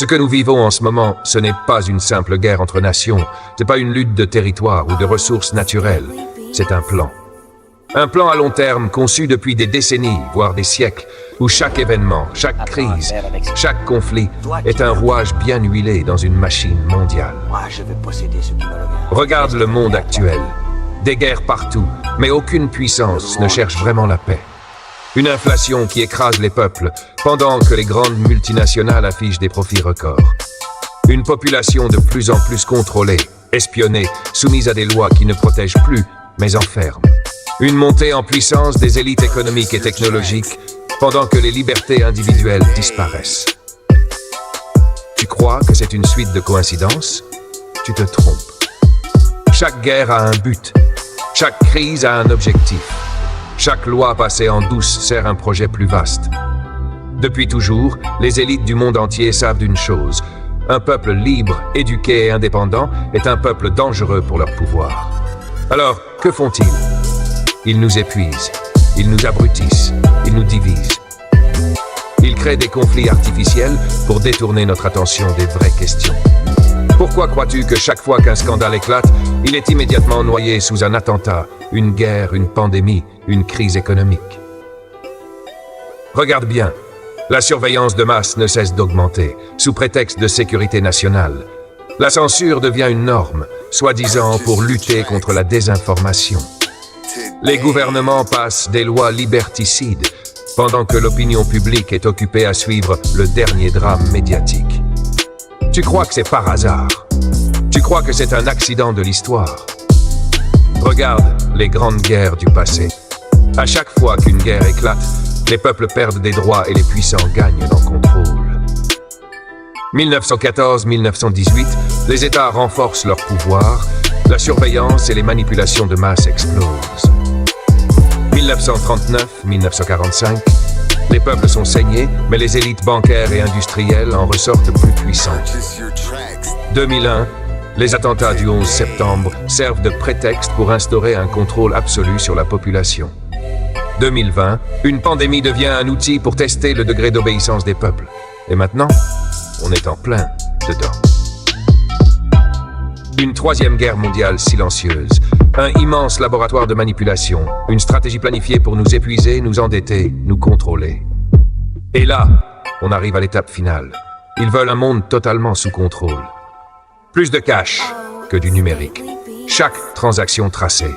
Ce que nous vivons en ce moment, ce n'est pas une simple guerre entre nations, c'est pas une lutte de territoire ou de ressources naturelles, c'est un plan. Un plan à long terme conçu depuis des décennies, voire des siècles, où chaque événement, chaque crise, chaque conflit est un rouage bien huilé dans une machine mondiale. Moi, je veux posséder ce qui me regarde. Regarde le monde actuel. Des guerres partout, mais aucune puissance ne cherche vraiment la paix. Une inflation qui écrase les peuples, pendant que les grandes multinationales affichent des profits records. Une population de plus en plus contrôlée, espionnée, soumise à des lois qui ne protègent plus, mais enferment. Une montée en puissance des élites économiques et technologiques, pendant que les libertés individuelles disparaissent. Tu crois que c'est une suite de coïncidences? Tu te trompes. Chaque guerre a un but. Chaque crise a un objectif. Chaque loi passée en douce sert un projet plus vaste. Depuis toujours, les élites du monde entier savent d'une chose. Un peuple libre, éduqué et indépendant est un peuple dangereux pour leur pouvoir. Alors, que font-ils? Ils nous épuisent, ils nous abrutissent, ils nous divisent. Ils créent des conflits artificiels pour détourner notre attention des vraies questions. Pourquoi crois-tu que chaque fois qu'un scandale éclate, il est immédiatement noyé sous un attentat, une guerre, une pandémie, une crise économique? Regarde bien, la surveillance de masse ne cesse d'augmenter, sous prétexte de sécurité nationale. La censure devient une norme, soi-disant pour lutter contre la désinformation. Les gouvernements passent des lois liberticides, pendant que l'opinion publique est occupée à suivre le dernier drame médiatique. Tu crois que c'est par hasard? Tu crois que c'est un accident de l'histoire? Regarde les grandes guerres du passé. À chaque fois qu'une guerre éclate, les peuples perdent des droits et les puissants gagnent en contrôle. 1914-1918, les États renforcent leur pouvoir, la surveillance et les manipulations de masse explosent. 1939-1945, les peuples sont saignés, mais les élites bancaires et industrielles en ressortent plus puissantes. 2001, les attentats du 11 septembre servent de prétexte pour instaurer un contrôle absolu sur la population. 2020, une pandémie devient un outil pour tester le degré d'obéissance des peuples. Et maintenant, on est en plein dedans. Une troisième guerre mondiale silencieuse, un immense laboratoire de manipulation, une stratégie planifiée pour nous épuiser, nous endetter, nous contrôler. Et là, on arrive à l'étape finale. Ils veulent un monde totalement sous contrôle. Plus de cash que du numérique. Chaque transaction tracée.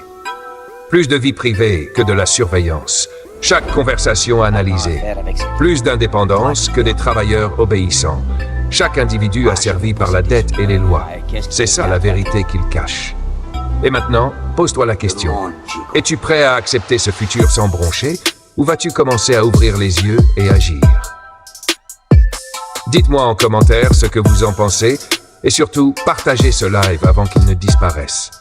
Plus de vie privée que de la surveillance. Chaque conversation analysée. Plus d'indépendance que des travailleurs obéissants. Chaque individu asservi par la dette et les lois. C'est ça la vérité qu'ils cachent. Et maintenant, pose-toi la question. Es-tu prêt à accepter ce futur sans broncher, ou vas-tu commencer à ouvrir les yeux et agir? Dites-moi en commentaire ce que vous en pensez, et surtout, partagez ce live avant qu'il ne disparaisse.